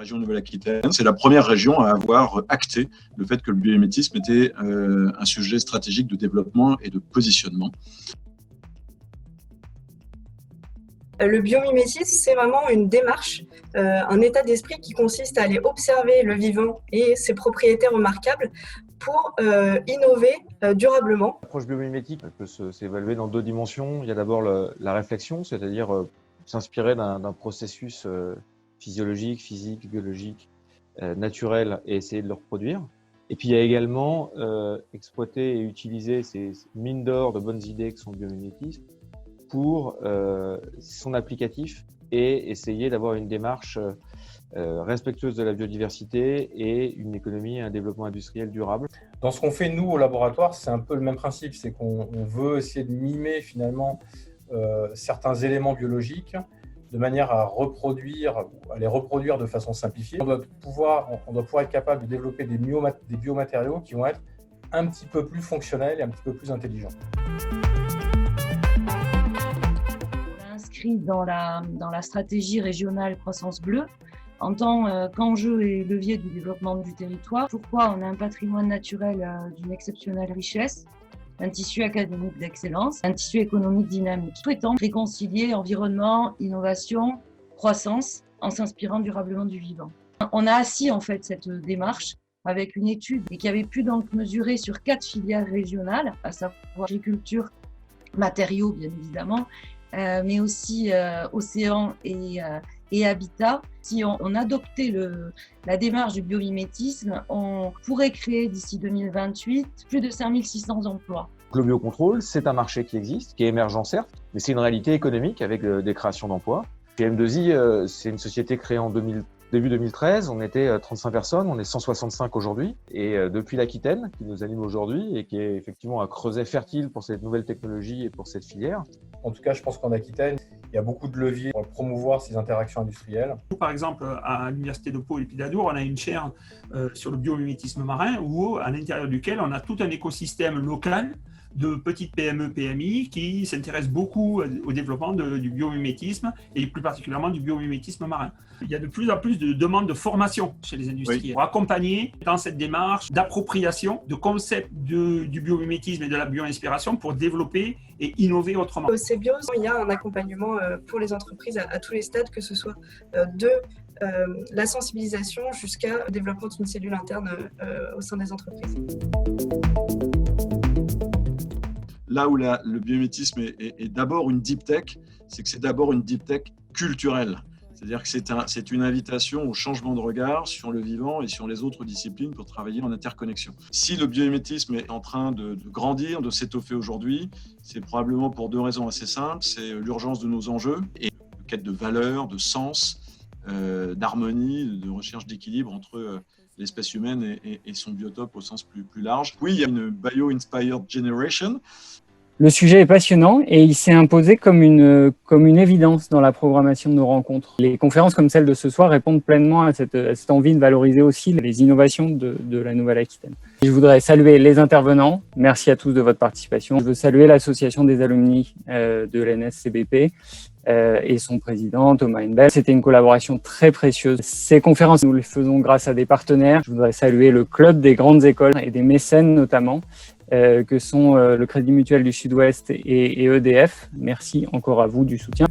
région Nouvelle-Aquitaine. C'est la première région à avoir acté le fait que le biomimétisme était un sujet stratégique de développement et de positionnement. Le biomimétisme, c'est vraiment une démarche, un état d'esprit qui consiste à aller observer le vivant et ses propriétés remarquables pour innover durablement. L'approche biomimétique peut s'évaluer dans 2 dimensions. Il y a d'abord la réflexion, c'est-à-dire s'inspirer d'un processus physiologique, physique, biologique, naturel et essayer de le reproduire. Et puis il y a également exploiter et utiliser ces mines d'or de bonnes idées que sont le biomimétisme pour son applicatif et essayer d'avoir une démarche respectueuse de la biodiversité et une économie et un développement industriel durable. Dans ce qu'on fait nous au laboratoire, c'est un peu le même principe, c'est qu'on veut essayer de mimer finalement certains éléments biologiques de manière à les reproduire de façon simplifiée. On doit pouvoir être capable de développer des biomatériaux qui vont être un petit peu plus fonctionnels et un petit peu plus intelligents. Dans la stratégie régionale croissance bleue en tant qu'enjeu et levier du développement du territoire. Pourquoi on a un patrimoine naturel d'une exceptionnelle richesse, un tissu académique d'excellence, un tissu économique dynamique. Souhaitons réconcilier environnement, innovation, croissance en s'inspirant durablement du vivant. On a assis en fait cette démarche avec une étude et qui avait pu donc mesurer sur 4 filières régionales, à savoir agriculture, matériaux bien évidemment, mais aussi océan et habitat. Si on adoptait la démarche du biomimétisme, on pourrait créer d'ici 2028 plus de 5600 emplois. Le biocontrôle, c'est un marché qui existe, qui est émergent certes, mais c'est une réalité économique avec des créations d'emplois. PM2I, c'est une société créée en début 2013, on était 35 personnes, on est 165 aujourd'hui. Et depuis l'Aquitaine, qui nous anime aujourd'hui et qui est effectivement un creuset fertile pour cette nouvelle technologie et pour cette filière. En tout cas, je pense qu'en Aquitaine, il y a beaucoup de leviers pour promouvoir ces interactions industrielles. Par exemple, à l'Université de Pau et Pidadour, on a une chaire sur le biomimétisme marin où, à l'intérieur duquel on a tout un écosystème local de petites PME, PMI qui s'intéressent beaucoup au développement du biomimétisme et plus particulièrement du biomimétisme marin. Il y a de plus en plus de demandes de formation chez les industriels pour accompagner dans cette démarche d'appropriation de concepts du biomimétisme et de la bio-inspiration pour développer et innover autrement. Au CBIOS, il y a un accompagnement pour les entreprises à tous les stades, que ce soit de la sensibilisation jusqu'à le développement d'une cellule interne au sein des entreprises. Là où le biomimétisme est d'abord une deep tech, c'est que c'est d'abord une deep tech culturelle. C'est-à-dire que c'est une invitation au changement de regard sur le vivant et sur les autres disciplines pour travailler en interconnexion. Si le biomimétisme est en train de grandir, de s'étoffer aujourd'hui, c'est probablement pour 2 raisons assez simples. C'est l'urgence de nos enjeux et la quête de valeur, de sens, d'harmonie, de recherche d'équilibre entre l'espèce humaine et son biotope au sens plus large. Oui, il y a une bio-inspired generation. Le sujet est passionnant et il s'est imposé comme une évidence dans la programmation de nos rencontres. Les conférences comme celle de ce soir répondent pleinement à cette envie de valoriser aussi les innovations de la Nouvelle-Aquitaine. Je voudrais saluer les intervenants. Merci à tous de votre participation. Je veux saluer l'association des alumni de l'ENS-CBP et son président Thomas Henbel. C'était une collaboration très précieuse. Ces conférences, nous les faisons grâce à des partenaires. Je voudrais saluer le club des grandes écoles et des mécènes notamment, que sont le Crédit Mutuel du Sud-Ouest et EDF. Merci encore à vous du soutien.